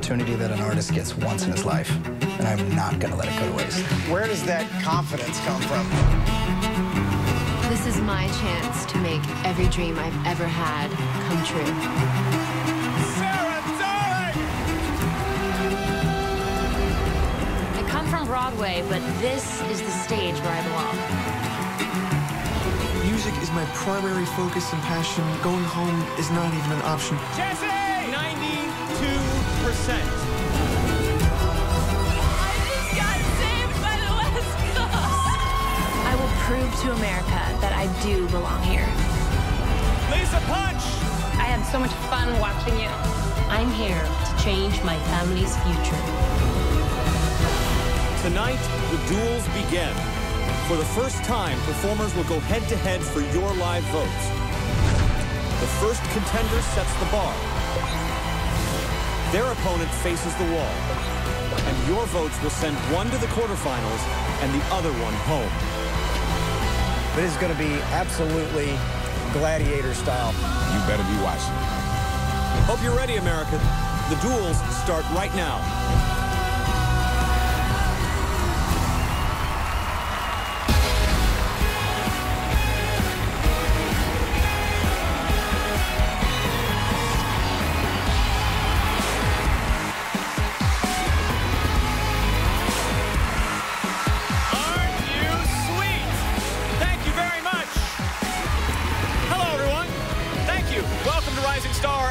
opportunity that an artist gets once in his life, and I'm not going to let it go to waste. Where does that confidence come from? This is my chance to make every dream I've ever had come true. I come from Broadway, but this is the stage where I belong. Music is my primary focus and passion. Going home is not even an option. Jesse! 92%. I just got saved by the West Coast. I will prove to America that I do belong here. Lisa Punch! I had so much fun watching you. I'm here to change my family's future. Tonight, the duels begin. For the first time, performers will go head-to-head for your live votes. The first contender sets the bar. Their opponent faces the wall. And your votes will send one to the quarterfinals and the other one home. This is going to be absolutely gladiator style. You better be watching. Hope you're ready, America. The duels start right now.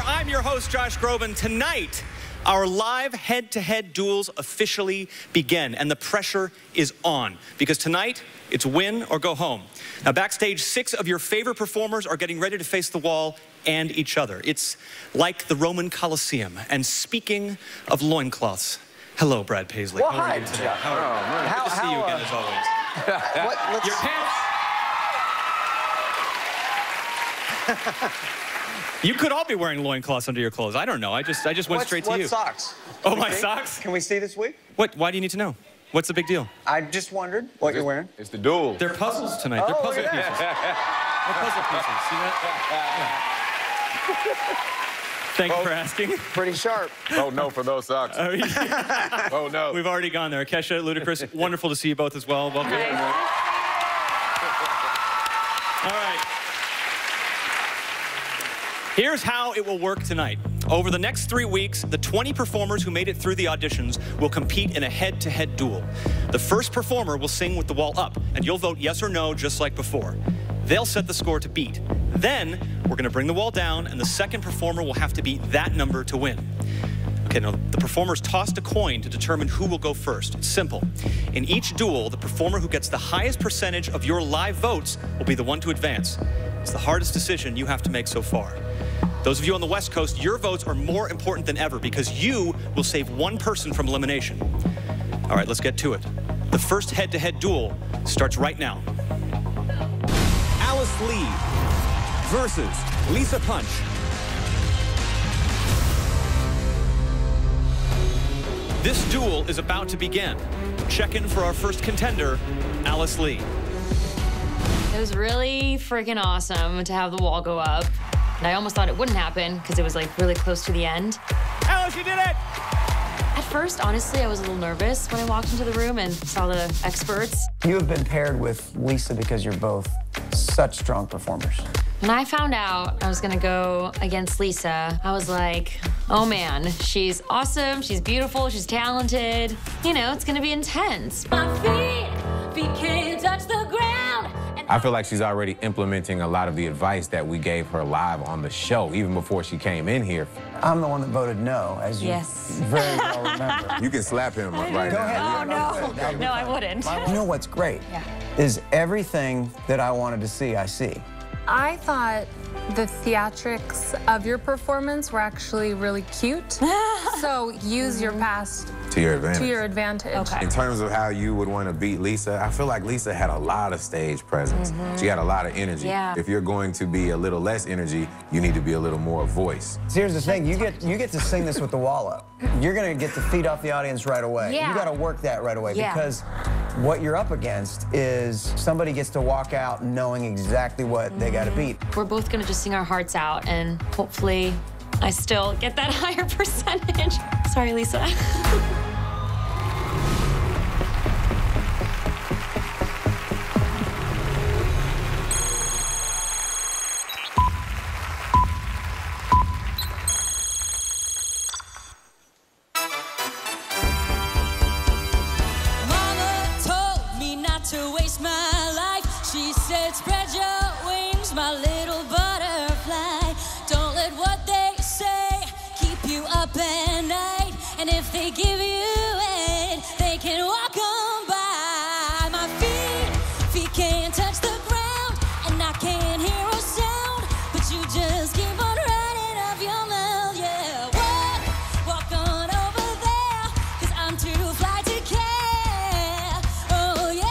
I'm your host, Josh Groban. Tonight, our live head-to-head duels officially begin, and the pressure is on, because tonight, it's win or go home. Now, backstage, 6 of your favorite performers are getting ready to face the wall and each other. It's like the Roman Colosseum. And speaking of loincloths, hello, Brad Paisley. Well, how are hi, you today? Jeff. How are you? Good to see you again, as always. Your pants. You could all be wearing loincloths under your clothes. I don't know. I just went straight to you. What socks? Oh, my socks? Can we see this week? What? Why do you need to know? What's the big deal? I just wondered what you're wearing. It's the duel. They're puzzles tonight. They're puzzle pieces. They're puzzle pieces. See that? Yeah. Thank you for asking. Pretty sharp. Oh, no for those socks. Oh, no. We've already gone there. Kesha, Ludacris, wonderful to see you both as well. Welcome. Hi. All right. Here's how it will work tonight. Over the next 3 weeks, the 20 performers who made it through the auditions will compete in a head-to-head duel. The first performer will sing with the wall up, and you'll vote yes or no just like before. They'll set the score to beat. Then, we're going to bring the wall down, and the second performer will have to beat that number to win. Okay, now, the performers tossed a coin to determine who will go first. It's simple. In each duel, the performer who gets the highest percentage of your live votes will be the one to advance. It's the hardest decision you have to make so far. Those of you on the West Coast, your votes are more important than ever because you will save one person from elimination. All right, let's get to it. The first head-to-head duel starts right now. Alice Lee versus Lisa Punch. This duel is about to begin. Check in for our first contender, Alice Lee. It was really freaking awesome to have the wall go up. And I almost thought it wouldn't happen because it was like really close to the end. Alice, you did it! At first, honestly, I was a little nervous when I walked into the room and saw the experts. You have been paired with Lisa because you're both such strong performers. When I found out I was gonna go against Lisa, I was like, oh man, she's awesome, she's beautiful, she's talented. You know, it's gonna be intense. My feet can't touch the ground. I feel like she's already implementing a lot of the advice that we gave her live on the show, even before she came in here. I'm the one that voted no, as you very well remember. You can slap him right Go now. ahead. Oh, no. No, I wouldn't. You know what's great is everything that I wanted to see, I see. I thought the theatrics of your performance were actually really cute. So use your past to your advantage. To your advantage. Okay. In terms of how you would want to beat Lisa, I feel like Lisa had a lot of stage presence. She had a lot of energy. Yeah. If you're going to be a little less energy, you need to be a little more voice. So here's the thing, you get to sing this with the wall up. You're gonna get to feed off the audience right away. Yeah. You gotta work that right away because what you're up against is somebody gets to walk out knowing exactly what they got to beat. We're both going to just sing our hearts out, and hopefully I still get that higher percentage. Sorry, Lisa. To waste my life, she said, spread your wings, my little butterfly. Don't let what they say keep you up at night. And if they give you it, they can walk on by. My feet can't touch the ground, and I can't hear a sound, but you just keep on running off your mouth, yeah. Walk on over there, 'cause I'm too fly to care. Oh yeah.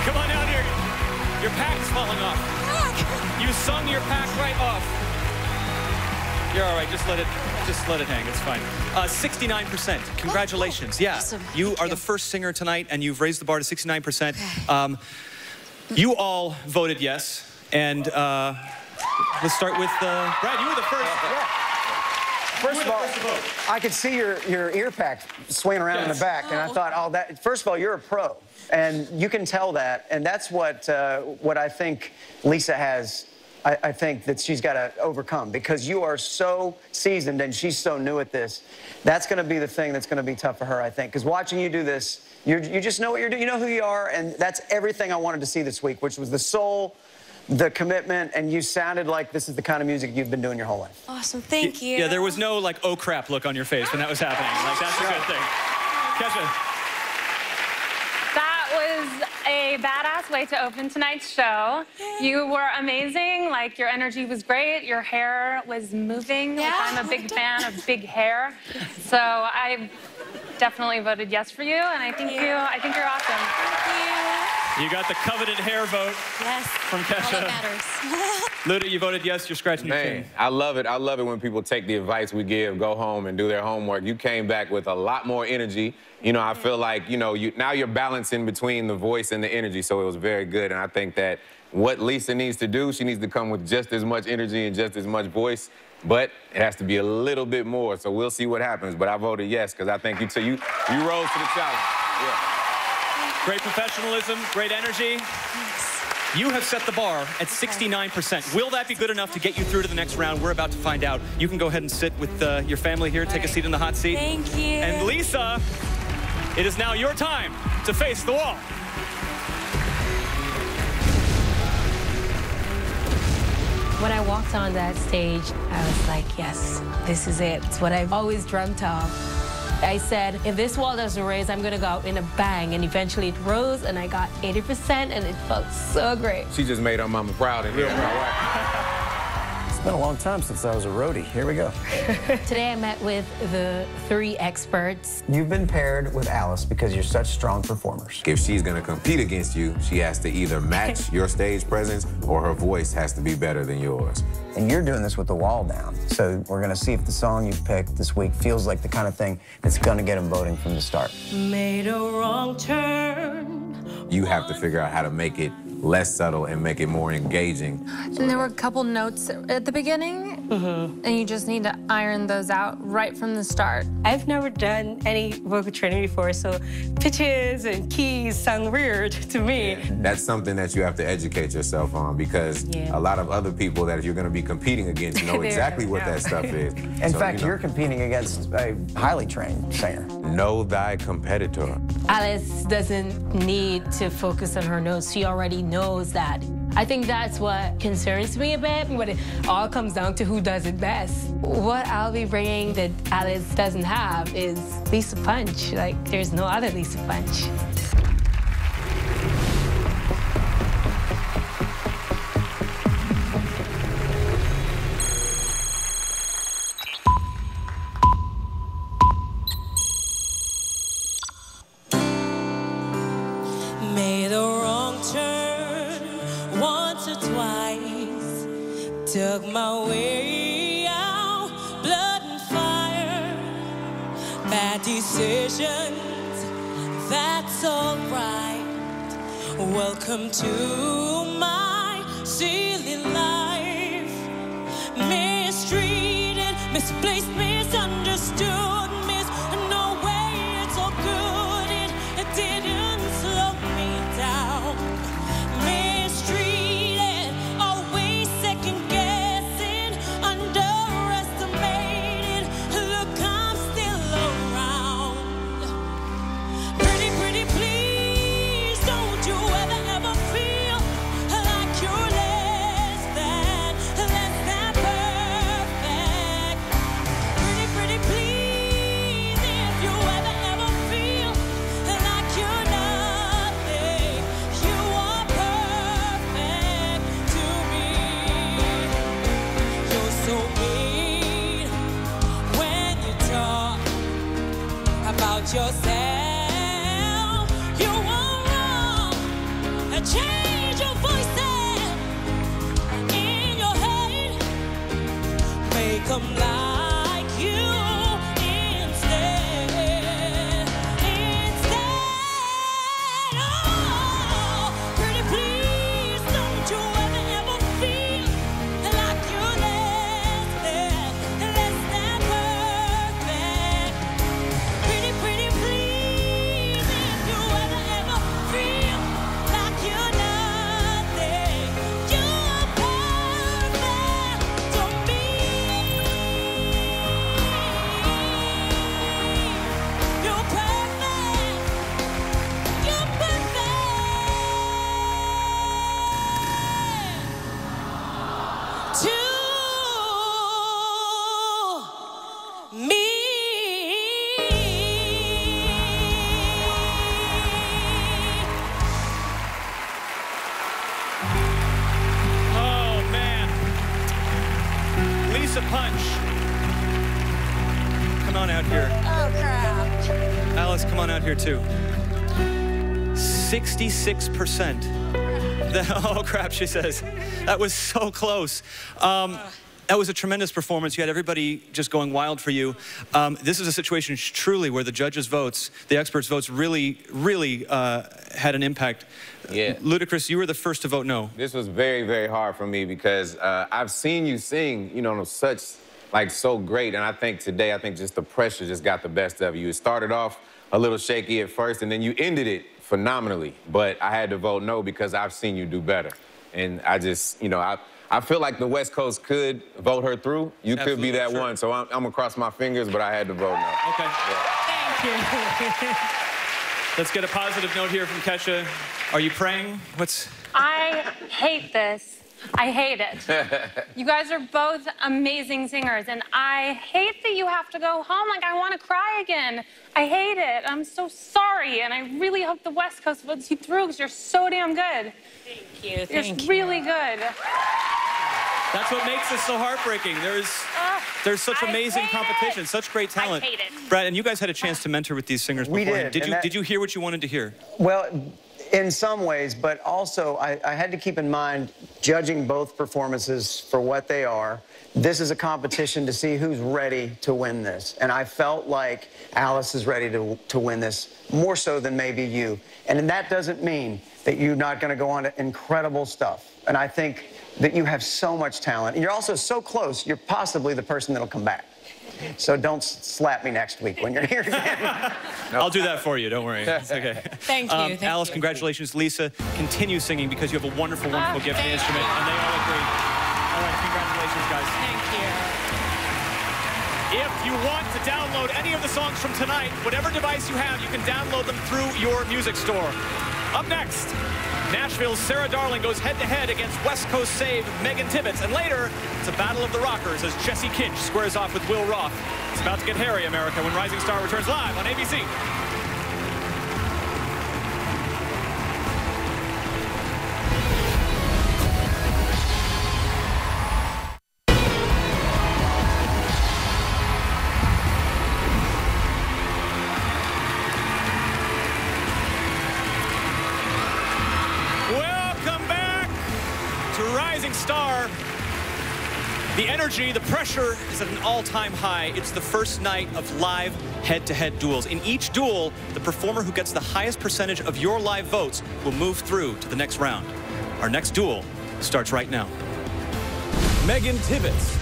Come on down here. Your pack's falling off. You sung your pack right off. You're all right. Just let it hang. It's fine. 69%. Congratulations. Oh, yeah. awesome. You are the first singer tonight, and you've raised the bar to 69%. You all voted yes, and let's start with Brad. You were the first. Yeah. First of all, I could see your ear pack swaying around in the back, and I thought, oh, that. First of all, you're a pro, and you can tell that, and that's what I think Lisa has. I think that she's got to overcome, because you are so seasoned and she's so new at this. That's going to be the thing that's going to be tough for her, I think, because watching you do this, you just know what you're doing. You know who you are, and that's everything I wanted to see this week, which was the soul, the commitment, and you sounded like this is the kind of music you've been doing your whole life. Awesome, thank you. Yeah, there was no, like, oh, crap look on your face when that was happening. Like, that's a good thing. Kesha. That was a badass way to open tonight's show. You were amazing. Like, your energy was great. Your hair was moving. Yeah. Like, I'm a big fan of big hair. So I definitely voted yes for you, and I think you're awesome. Thank you. You got the coveted hair vote. Yes. From Kesha. All that matters. Luda, you voted yes. You're scratching your chin. I love it. I love it when people take the advice we give, go home and do their homework. You came back with a lot more energy. You know, I feel like, you know, now you're balancing between the voice and the energy, so it was very good. And I think that what Lisa needs to do, she needs to come with just as much energy and just as much voice, but it has to be a little bit more. So we'll see what happens. But I voted yes, because I think you rose to the challenge. Yeah. Great professionalism, great energy. You have set the bar at 69%. Will that be good enough to get you through to the next round? We're about to find out. You can go ahead and sit with your family here, take a seat in the hot seat. Thank you. And Lisa, it is now your time to face the wall. When I walked on that stage, I was like, yes, this is it. It's what I've always dreamt of. I said, if this wall doesn't raise, I'm going to go out in a bang. And eventually it rose, and I got 80%, and it felt so great. She just made her mama proud in here. It's been a long time since I was a roadie. Here we go. Today I met with the 3 experts. You've been paired with Alice because you're such strong performers. If she's gonna compete against you, she has to either match your stage presence or her voice has to be better than yours. And you're doing this with the wall down. So we're gonna see if the song you picked this week feels like the kind of thing that's gonna get them voting from the start. Made a wrong turn. You have to figure out how to make it less subtle and make it more engaging. And there were a couple notes at the beginning, and you just need to iron those out right from the start. I've never done any vocal training before, so pitches and keys sound weird to me. That's something that you have to educate yourself on because a lot of other people that you're going to be competing against know exactly what that stuff is. In fact, you're competing against a highly trained singer. Know thy competitor. Alice doesn't need to focus on her notes. She already knows that. I think that's what concerns me a bit, when it all comes down to who does it best. What I'll be bringing that Alice doesn't have is Lisa Punch. Like, there's no other Lisa Punch. Made a wrong turn once or twice. Dug my way out, blood and fire. Bad decisions, that's alright. Welcome to my silly life. Mistreated, misplaced, misunderstood. No way, it's all good. It didn't slow me down. Mistreated, always second guessing, underestimated. Look, I'm still around. Pretty, pretty, please, don't you ever feel like you're less than perfect. Pretty, pretty, please, if you ever feel like you're nothing, you are perfect to me. You're so mean when you talk about yourself. You are wrong. Change your voice in your head. Make them like you instead. Oh, pretty please, don't you ever feel like you're less than perfect. Pretty, pretty please, if you ever feel like you're nothing, you're perfect to me. You're perfect. You're perfect to me. Oh, man. Lisa Punch. Come on out here. Oh, crap. Alice, come on out here, too. 66%. Oh, crap, she says. That was so close. That was a tremendous performance. You had everybody just going wild for you. This is a situation truly where the judges' votes, the experts' votes really had an impact. Yeah. Ludacris, you were the first to vote no. This was very, very hard for me because I've seen you sing, you know, so great. And I think today, just the pressure just got the best of you. It started off a little shaky at first, and then you ended it phenomenally. But I had to vote no because I've seen you do better. And I just, I feel like the West Coast could vote her through. You could be that one. So I'm gonna cross my fingers, but I had to vote no. Okay. Yeah. Thank you. Let's get a positive note here from Kesha. Are you praying? I hate this. I hate it. You guys are both amazing singers, and I hate that you have to go home. Like, I want to cry again. I hate it. I'm so sorry, and I really hope the West Coast votes you through because you're so damn good. Thank you. You're really good. That's what makes this so heartbreaking. There's such amazing competition, such great talent. I hate it. Brad, and you guys had a chance to mentor with these singers before. We did. Did you hear what you wanted to hear? Well, in some ways, but also I had to keep in mind judging both performances for what they are. This is a competition to see who's ready to win this. And I felt like Alice is ready to win this, more so than maybe you. And that doesn't mean that you're not going to go on to incredible stuff. And I think that you have so much talent. And you're also so close, you're possibly the person that'll come back. So don't slap me next week when you're here again. I'll do that for you, don't worry. It's okay. Thank you. Thank Alice, you. congratulations. Lisa, continue singing because you have a wonderful, wonderful gift and instrument, and they all agree. All right, congratulations, guys. Thank you. If you want to download any of the songs from tonight, whatever device you have, you can download them through your music store. Up next, Nashville's Sarah Darling goes head-to-head against West Coast save Megan Tibbetts. And later, it's a battle of the rockers as Jesse Kinch squares off with Will Roth. It's about to get hairy, America, when Rising Star returns live on ABC. Rising Star. The energy, the pressure is at an all-time high. It's the first night of live head-to-head duels. In each duel, the performer who gets the highest percentage of your live votes will move through to the next round. Our next duel starts right now. Megan Tibbetts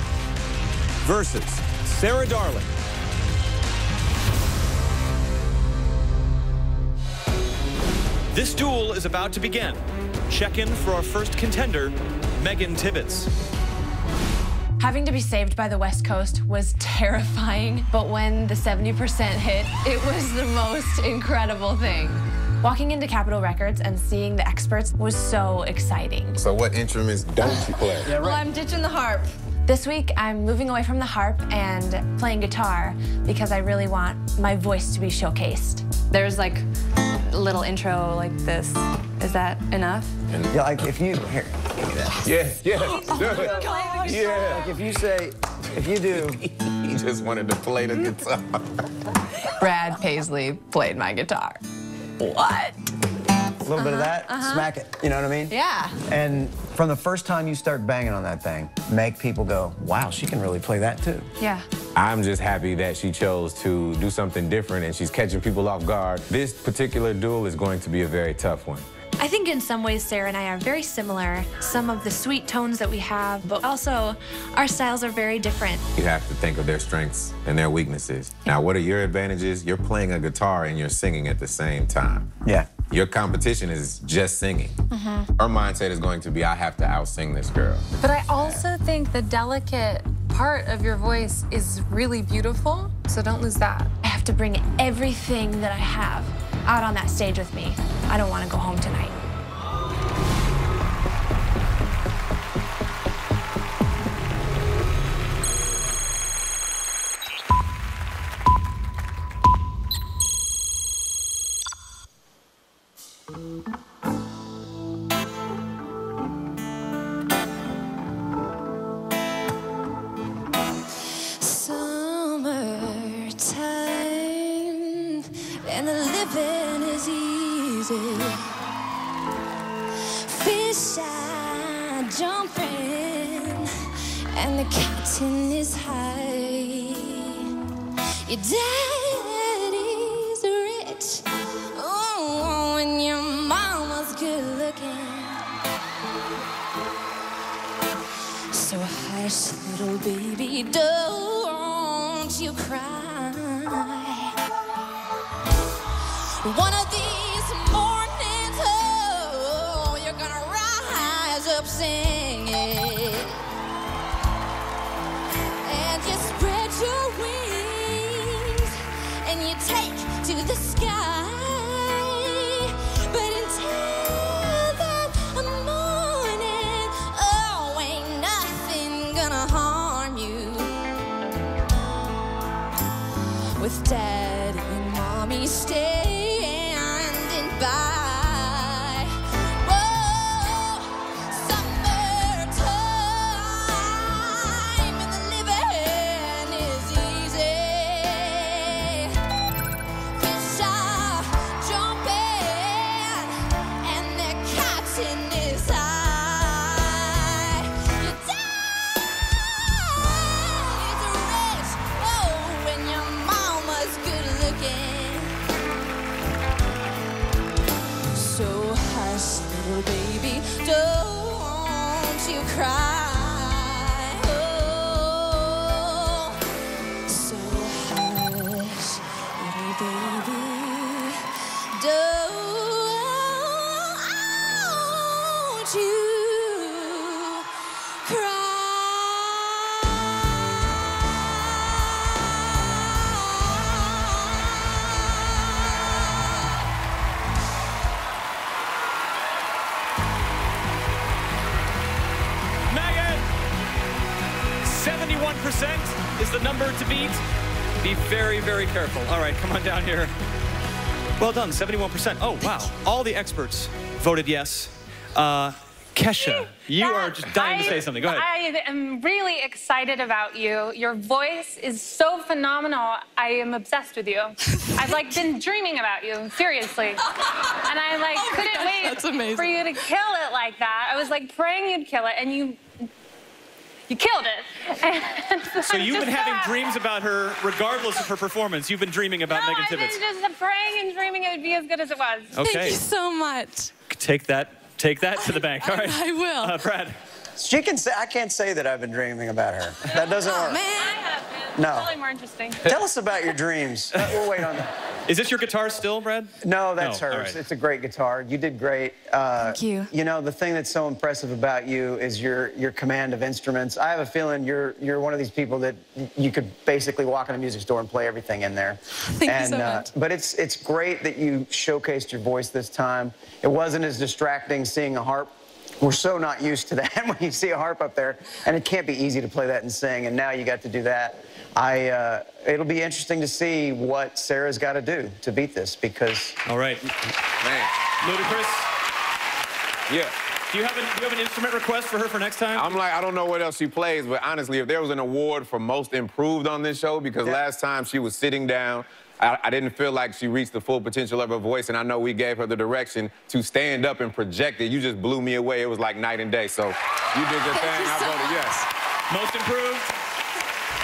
versus Sarah Darling. This duel is about to begin. Check in for our first contender, Megan Tibbetts. Having to be saved by the West Coast was terrifying, but when the 70% hit, it was the most incredible thing. Walking into Capitol Records and seeing the experts was so exciting. So what instruments don't you play? Yeah, right. Well, I'm ditching the harp. This week, I'm moving away from the harp and playing guitar because I really want my voice to be showcased. There's like a little intro like this. Is that enough? Yeah, like if you, here, give me that. Yes, yes, do it. Yeah. Like if you say, if you do. He just wanted to play the guitar. Brad Paisley played my guitar. What? A little bit of that, smack it, you know what I mean? Yeah. And from the first time you start banging on that thing, make people go, wow, she can really play that too. Yeah. I'm just happy that she chose to do something different and she's catching people off guard. This particular duel is going to be a very tough one. I think in some ways Sarah and I are very similar. Some of the sweet tones that we have, but also our styles are very different. You have to think of their strengths and their weaknesses. Now, what are your advantages? You're playing a guitar and you're singing at the same time. Yeah. Your competition is just singing. Her mindset is going to be, I have to out-sing this girl. But I also think the delicate part of your voice is really beautiful, so don't lose that. I have to bring everything that I have out on that stage with me. I don't want to go home tonight. Summertime, and the living is easy. Fish are jumping, and the cotton is high. Your daddy's rich, oh, and your mama's good looking. So hush, little baby, don't you cry. One of these mornings, oh, you're gonna rise up singing, and you spread your wings and you take to the sky. But until that morning, oh, ain't nothing gonna harm you. With daddy and mommy standing by. Whoa, summertime, cry. Oh, so hush, little baby, don't you cry. Megan, 71% is the number to beat. Be very, very careful. All right, come on down here. Well done, 71%. Oh, wow. All the experts voted yes. Kesha, you are just dying to say something. Go ahead. I am really excited about you. Your voice is so phenomenal. I am obsessed with you. I've like been dreaming about you, seriously. And I like couldn't wait for you to kill it like that. I was like praying you'd kill it, and you killed it. And So you've been having dreams about her regardless of her performance. You've been dreaming about Megan Tibbetts. I've been just praying and dreaming it would be as good as it was. Okay. Thank you so much. Take that to the bank. All right. I will. Brad. She can say, I can't say that I've been dreaming about her. That doesn't work. I have been. No. It's probably more interesting. Tell us about your dreams. We'll wait on that. Is this your guitar still, Brad? No, that's No. All hers. right. It's a great guitar. You did great. Thank you. You know, the thing that's so impressive about you is your command of instruments. I have a feeling you're one of these people that you could basically walk in a music store and play everything in there. Thank you so much. But it's great that you showcased your voice this time. It wasn't as distracting seeing a harp. We're so not used to that when you see a harp up there, and it can't be easy to play that and sing, and now you got to do that. It'll be interesting to see what Sarah's got to do to beat this, because... All right. Man. Ludacris, Yeah. do you have an instrument request for her for next time? I'm like, I don't know what else she plays, but honestly, if there was an award for most improved on this show, because last time she was sitting down, I didn't feel like she reached the full potential of her voice, and I know we gave her the direction to stand up and project it. You just blew me away. It was like night and day. So you did your thing. I voted yes. Most improved.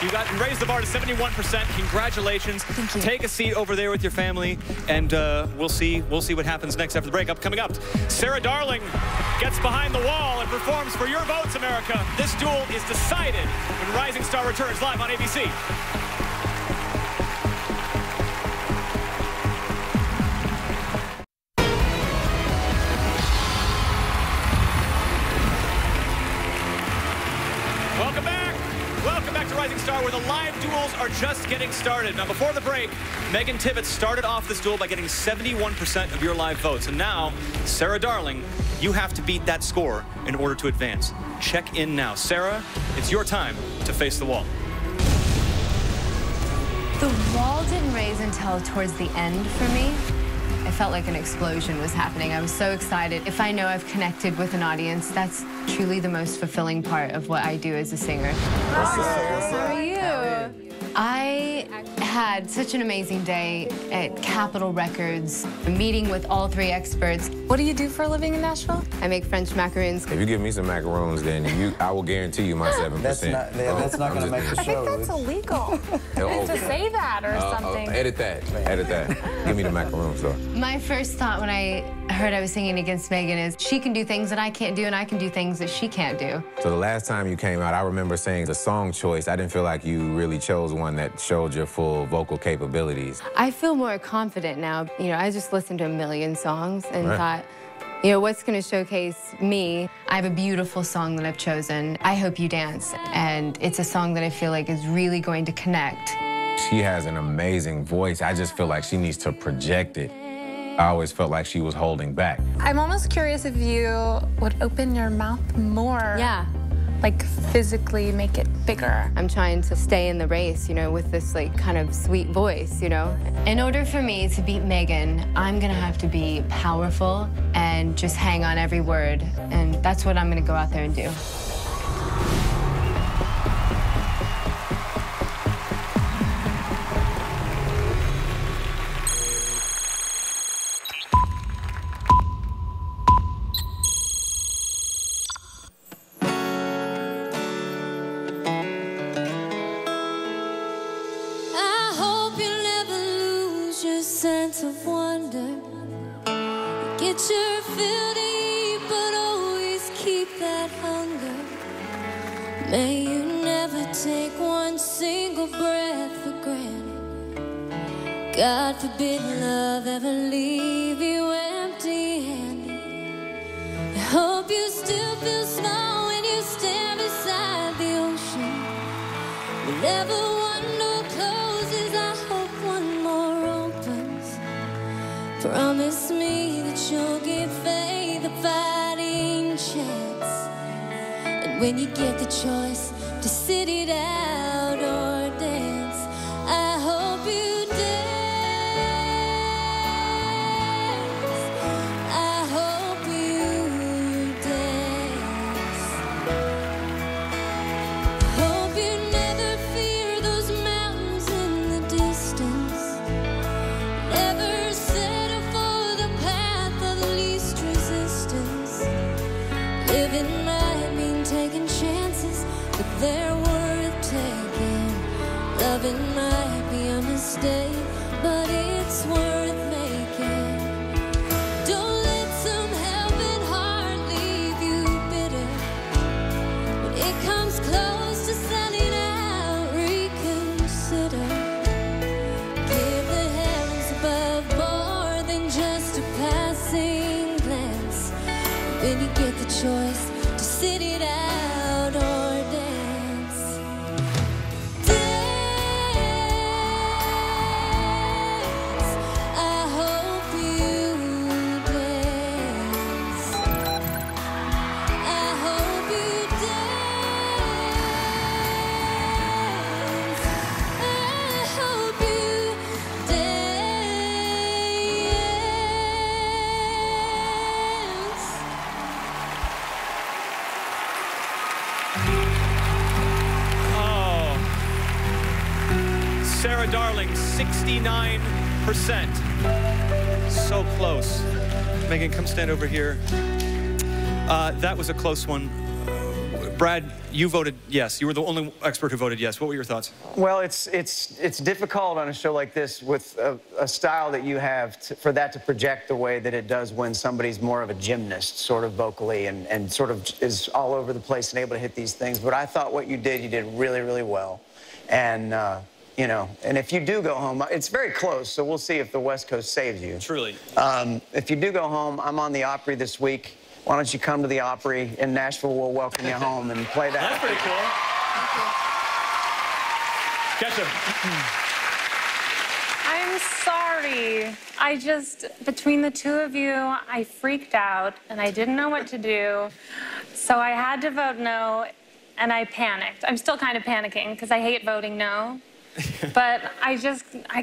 You raised the bar to 71%. Congratulations. Thank you. Take a seat over there with your family, and we'll see what happens next after the break. Coming up, Sarah Darling gets behind the wall and performs for your votes, America. This duel is decided when Rising Star returns live on ABC. Welcome back. Welcome back to Rising Star, where the live duels are just getting started. Now, before the break, Megan Tibbetts started off this duel by getting 71% of your live votes. And now, Sarah Darling, you have to beat that score in order to advance. Check in now. Sarah, it's your time to face the wall. The wall didn't raise until towards the end for me. I felt like an explosion was happening. I was so excited. If I know I've connected with an audience, that's truly the most fulfilling part of what I do as a singer. How are you? I had such an amazing day at Capitol Records, meeting with all three experts. What do you do for a living in Nashville? I make French macaroons. If you give me some macaroons, then I will guarantee you my 7%. That's not going to make the I show. think that's illegal. to say that or something. Edit that. Edit that. Give me the macaroons, though. My first thought when I heard I was singing against Megan is she can do things that I can't do, and I can do things that she can't do. So the last time you came out, I remember saying the song choice, I didn't feel like you really chose one that showed your full vocal capabilities. I feel more confident now. You know, I just listened to a million songs and Right. thought, you know, what's going to showcase me? I have a beautiful song that I've chosen, I Hope You Dance, and it's a song that I feel like is really going to connect. She has an amazing voice. I just feel like she needs to project it. I always felt like she was holding back. I'm almost curious if you would open your mouth more. Yeah. Like physically make it bigger. I'm trying to stay in the race, you know, with this like kind of sweet voice, you know. In order for me to beat Megan, I'm gonna have to be powerful and just hang on every word. And that's what I'm gonna go out there and do. I hope you never lose your sense of wonder. Get your fill to eat, but always keep that hunger. take one single breath for granted. God forbid love ever leave you empty-handed. I hope you still feel small when you stand beside the ocean. Whenever one door closes, I hope one more opens. Promise me that you'll give faith a fighting chance. And when you get the choice to sit it out or dance, I hope you dance. I hope you dance. Hope you never fear those mountains in the distance. Never settle for the path of least resistance. Living might mean taking chances, but they're worth taking. Loving might be a mistake, but it's worth making. Don't let some helping heart leave you bitter. When it comes close to selling out, reconsider. Give the heavens above more than just a passing glance. When you get the choice to sit it out or dance. Dance. I hope you dance. I hope you dance. I hope you dance. Oh. Sarah Darling, 69%. So close. Megan, come stand over here. That was a close one. Brad, you voted yes. You were the only expert who voted yes. What were your thoughts? Well, it's difficult on a show like this with a style that you have for that to project the way that it does when somebody's more of a gymnast, sort of vocally, and sort of is all over the place and able to hit these things. But I thought what you did really, really well. And, you know, and if you do go home, it's very close, so we'll see if the West Coast saves you. Truly. If you do go home, I'm on the Opry this week. Why don't you come to the Opry in Nashville? We'll welcome you home and play that. That's pretty cool. Kesha. I'm sorry. Between the two of you, I freaked out and I didn't know what to do. So I had to vote no and I panicked. I'm still kind of panicking because I hate voting no. But I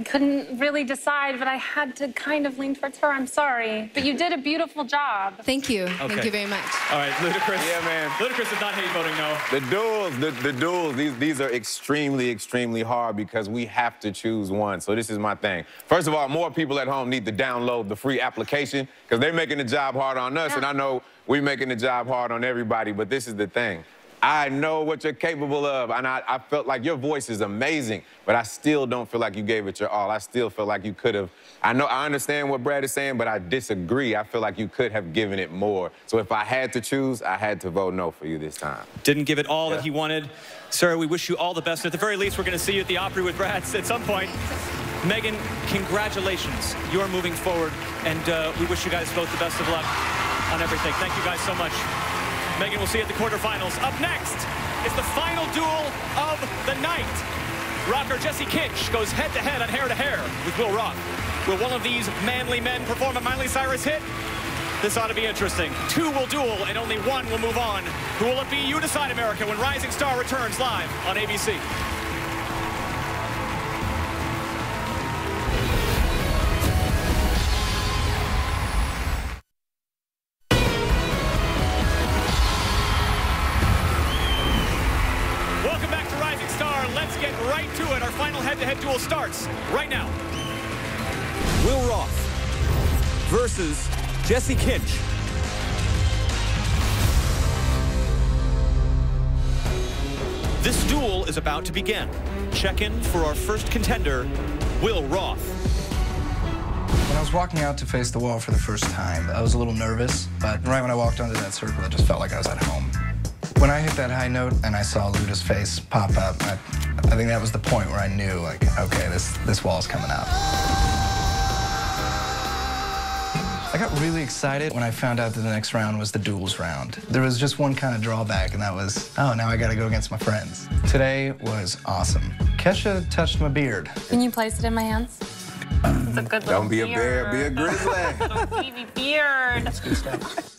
couldn't really decide, but I had to kind of lean towards her. I'm sorry. But you did a beautiful job. Thank you. Okay. Thank you very much. All right, Ludacris. Yeah, man. Ludacris does not hate voting no. The duels, these are extremely, extremely hard because we have to choose one. So this is my thing. First of all, more people at home need to download the free application because they're making the job hard on us, and I know we're making the job hard on everybody, but this is the thing. I know what you're capable of, and I felt like your voice is amazing, but I still don't feel like you gave it your all. I still feel like you could have. I understand what Brad is saying, but I disagree. I feel like you could have given it more. So if I had to choose, I had to vote no for you this time. Didn't give it all that he wanted. Sarah, we wish you all the best. At the very least, we're going to see you at the Opry with Brad at some point. Megan, congratulations. You are moving forward, and we wish you guys both the best of luck on everything. Thank you guys so much. Megan, we'll see you at the quarterfinals. Up next is the final duel of the night. Rocker Jesse Kinch goes head-to-head on Hair to Hair with Will Roth. Will one of these manly men perform a Miley Cyrus hit? This ought to be interesting. Two will duel, and only one will move on. Who will it be? You decide, America, when Rising Star returns live on ABC. Right to it. Our final head-to-head duel starts right now. Will Roth versus Jesse Kinch. This duel is about to begin. Check in for our first contender, Will Roth. When I was walking out to face the wall for the first time, I was a little nervous, but right when I walked onto that circle, it just felt like I was at home. When I hit that high note and I saw Luda's face pop up, I think that was the point where I knew, like, okay, this wall's coming out. I got really excited when I found out that the next round was the duels round. There was just one kind of drawback, and that was, oh, now I gotta go against my friends. Today was awesome. Kesha touched my beard. Can you place it in my hands? It's a good little Don't be a bear, be a grizzly. Little baby beard. That's good stuff.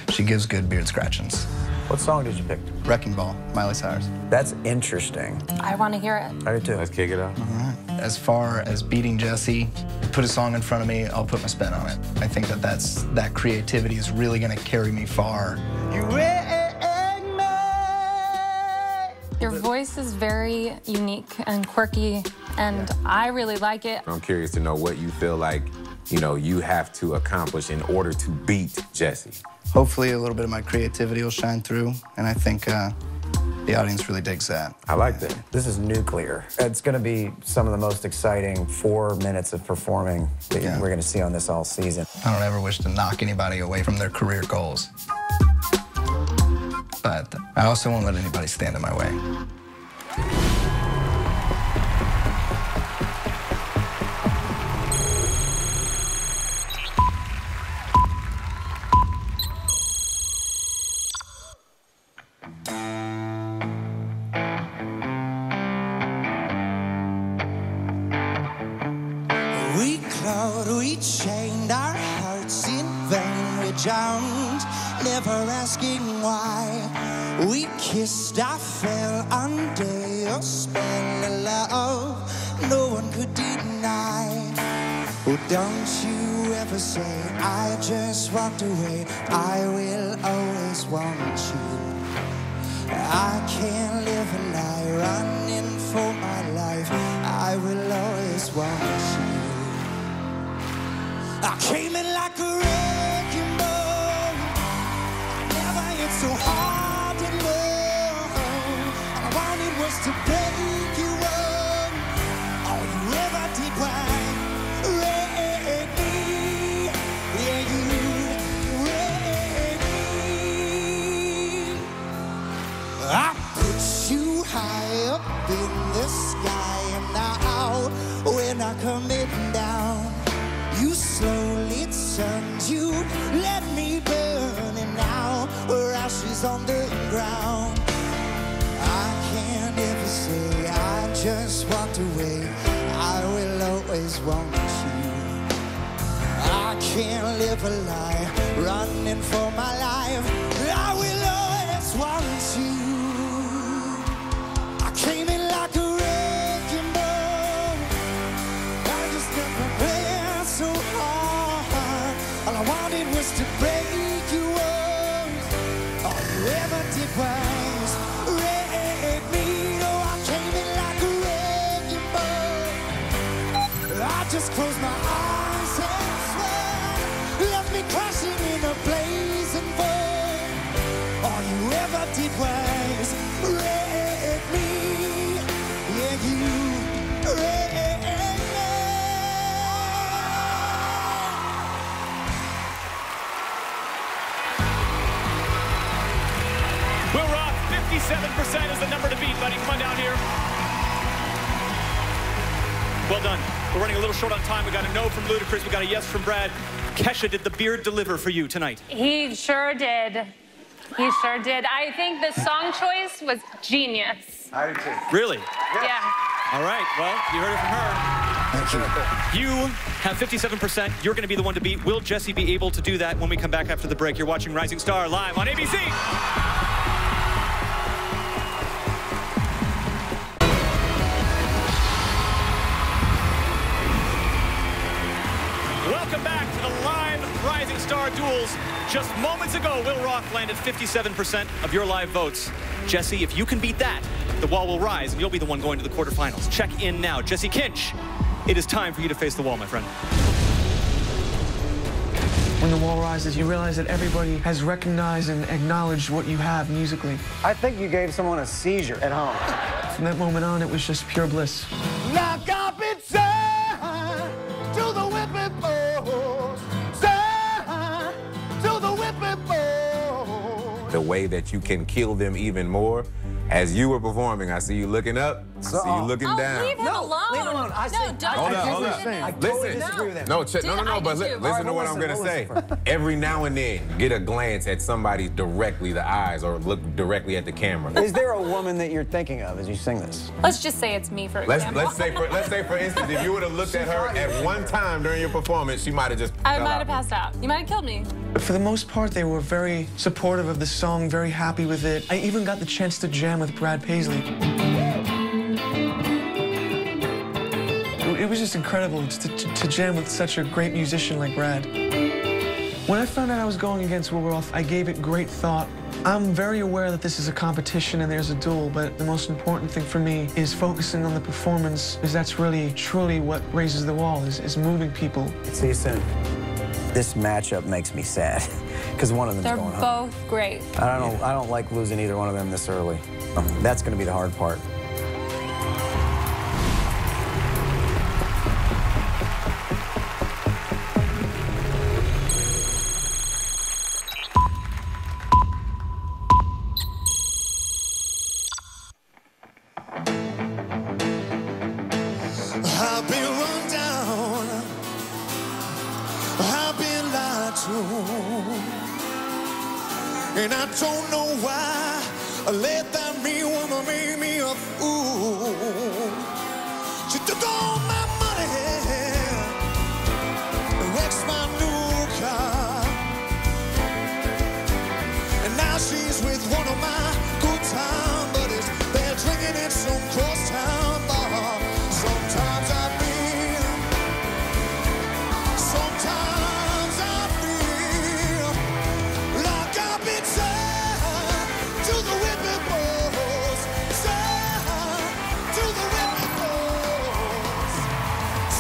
She gives good beard scratchings. What song did you pick? Wrecking Ball, Miley Cyrus. That's interesting. I want to hear it. I do too. Let's kick it off. All right. As far as beating Jesse, put a song in front of me, I'll put my spin on it. I think that creativity is really gonna carry me far. Your voice is very unique and quirky, and I really like it. I'm curious to know what you feel like, you know, you have to accomplish in order to beat Jesse. Hopefully a little bit of my creativity will shine through, and I think the audience really digs that. I like that. This is nuclear. It's going to be some of the most exciting 4 minutes of performing that we're going to see on this all season. I don't ever wish to knock anybody away from their career goals. But I also won't let anybody stand in my way. We clawed, we chained our hearts in vain. We jumped, never asking why. We kissed, I fell under your spell of love. No one could deny. Oh, don't you ever say I just walked away. I will always want you. I can't live a lie, running for my life. I will always want you. I came in like a wrecking ball. I never hit so hard to love. All I wanted was to break you up. All you ever did was wreck me. Yeah, you wrecked me. I put you high up in the sky, and now when I come down, you slowly turned, you let me burn, and now we're ashes on the ground. I can't ever say I just walked away. I will always want you. I can't live a lie, running for my life. I will always want you. I came in like a wrecking ball. I just got prepared so hard. All I wanted was to break you up. All you ever did was wreck me. No, I came in like a wrecking ball. I just closed my eyes and swore, left me crashing in a blazing void. All you ever did was wreck me. Yeah, you wrecked me. Will Roth, 57% is the number to beat, buddy. Come on down here. Well done. We're running a little short on time. We got a no from Ludacris. We got a yes from Brad. Kesha, did the beard deliver for you tonight? He sure did. He sure did. I think the song choice was genius. I do too. Really? Yeah. All right. Well, you heard it from her. You have 57%. You're going to be the one to beat. Will Jesse be able to do that when we come back after the break? You're watching Rising Star live on ABC. Welcome back to the live Rising Star duels. Just moments ago, Will Roth landed 57% of your live votes. Jesse, if you can beat that, the wall will rise and you'll be the one going to the quarterfinals. Check in now. Jesse Kinch, it is time for you to face the wall, my friend. When the wall rises, you realize that everybody has recognized and acknowledged what you have musically. I think you gave someone a seizure at home. From that moment on, it was just pure bliss. Lock up inside to the whipping post. Side to the whipping post. The way that you can kill them even more. As you were performing, I see you looking up, I see you looking down. Leave him alone. Leave him alone. I said, don't. Hold up. I totally disagree with him. No, but listen to what I'm gonna say. Every now and then, get a glance at somebody directly, the eyes, or look directly at the camera. Is there a woman that you're thinking of as you sing this? Let's just say it's me, for example. Let's say for instance, if you would have looked at her at one time during your performance, she might have just. I might have passed out. You might have killed me. For the most part, they were very supportive of the song, very happy with it. I even got the chance to jam with Brad Paisley. It was just incredible to jam with such a great musician like Brad. When I found out I was going against Will Roth, I gave it great thought. I'm very aware that this is a competition and there's a duel, but the most important thing for me is focusing on the performance, because that's really, truly what raises the wall, is moving people. See you soon. This matchup makes me sad, because one of them's They're going home. both great. I don't like losing either one of them this early. That's going to be the hard part. I've been run down, I've been lied to, and I don't know why I let that mean woman make me a fool. She took all my money, wrecked my new car, and now she's with one of my good time buddies. They're drinking in some crosstown bar. Sometimes I feel like I've been tied to the whipping post, tied to the whipping post,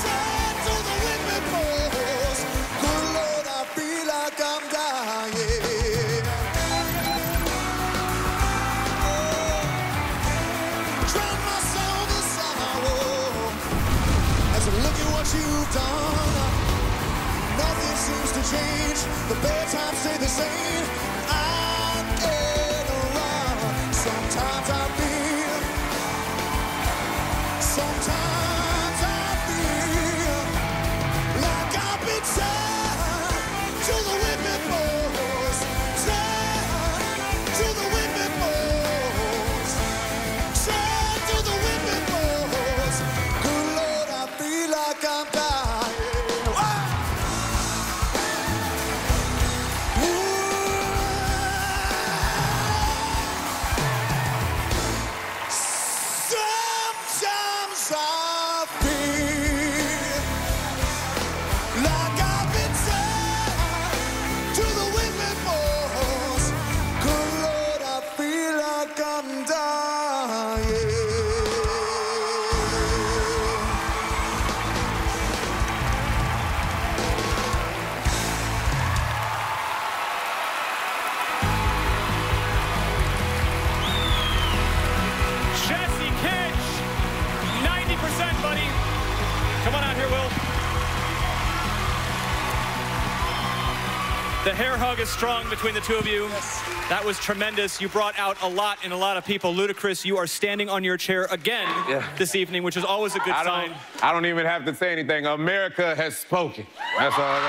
tied to the whipping post. Good Lord, I feel like I'm dying. Drown myself in sorrow as I look at what you've done. Nothing seems to change. The bedtime stay the same. I get around. Sometimes I feel. Sometimes I feel like I've been tied to the whipping post. Tied to the whipping post. Tied to the whipping post. Good Lord, I feel like I'm dying. Sometimes I feel like I've been tied to the whipping post. Good Lord, I feel like I'm dying. Jesse Kinch, 90%, buddy. Come on out here, Will. The hair hug is strong between the two of you. Yes. That was tremendous. You brought out a lot in a lot of people. Ludacris, you are standing on your chair again this evening, which is always a good sign. I don't even have to say anything. America has spoken. That's all I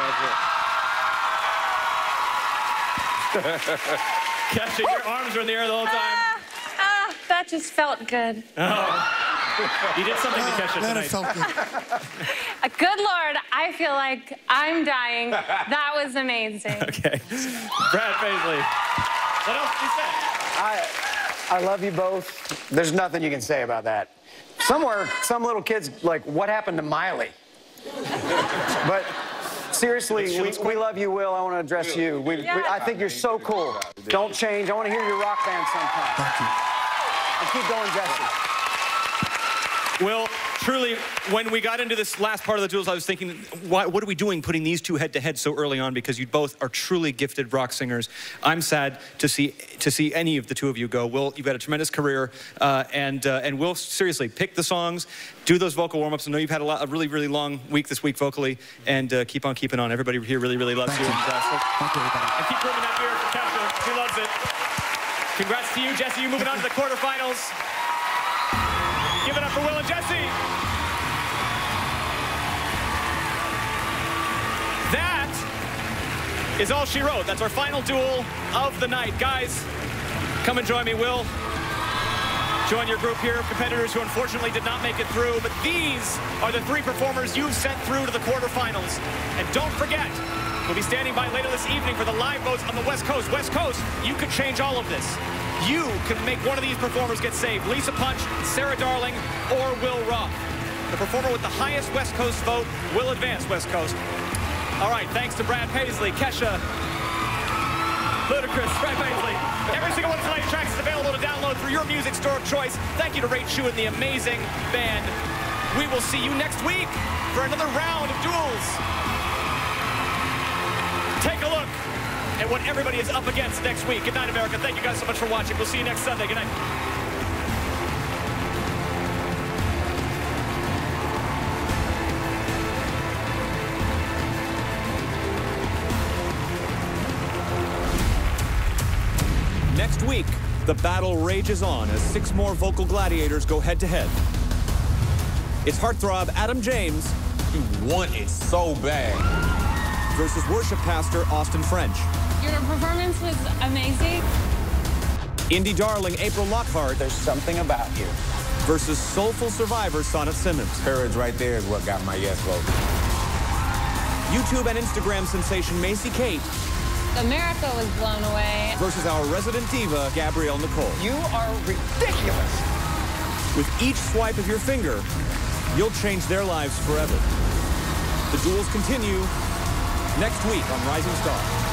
gotta say. Kesha, your arms are in the air the whole time. That just felt good. Oh. You did something to Kesha tonight. That felt good. Good Lord, I feel like I'm dying. That was amazing. Okay. Brad Paisley. What else did you say? I love you both. There's nothing you can say about that. Somewhere, some little kid's like, what happened to Miley? But seriously, we love you, Will. I want to address you. I think you're so cool. Don't change. I want to hear your rock band sometime. Thank you. And keep going, Jesse. Will, truly, when we got into this last part of the duels, I was thinking, what are we doing putting these two head-to-head so early on? Because you both are truly gifted rock singers. I'm sad to see any of the two of you go. Will, you've got a tremendous career, and Will, seriously, pick the songs, do those vocal warm-ups. I know you've had a really, really long week this week vocally, and keep on keeping on. Everybody here really, really loves you. Thank you, everybody. And keep bringing that beer for Kesha. She loves it. Congrats to you, Jesse. You moving on to the quarterfinals. Give it up for Will and Jesse. That is all she wrote. That's our final duel of the night. Guys, come and join me, Will. Join your group here of competitors who unfortunately did not make it through, but these are the 3 performers you've sent through to the quarterfinals. And don't forget, we'll be standing by later this evening for the live votes on the West Coast. West Coast, you could change all of this. You can make one of these performers get saved. Lisa Punch, Sarah Darling, or Will Roth. The performer with the highest West Coast vote will advance West Coast. All right, thanks to Brad Paisley, Kesha, Ludacris, Brad Paisley. Every single one of tonight's tracks is available to download through your music store of choice. Thank you to Ray Chu and the amazing band. We will see you next week for another round of duels. Take a look at what everybody is up against next week. Good night, America. Thank you guys so much for watching. We'll see you next Sunday. Good night. Next week, the battle rages on as 6 more vocal gladiators go head-to-head. It's heartthrob Adam James. He want it so bad. Versus worship pastor Austin French. Your performance was amazing. Indie darling April Lockhart. There's something about you. Versus soulful survivor Sonnet Simmons. Courage right there is what got my yes vote. YouTube and Instagram sensation Macy Kate. America was blown away. Versus our resident diva, Gabrielle Nicole. You are ridiculous. With each swipe of your finger, you'll change their lives forever. The duels continue next week on Rising Star.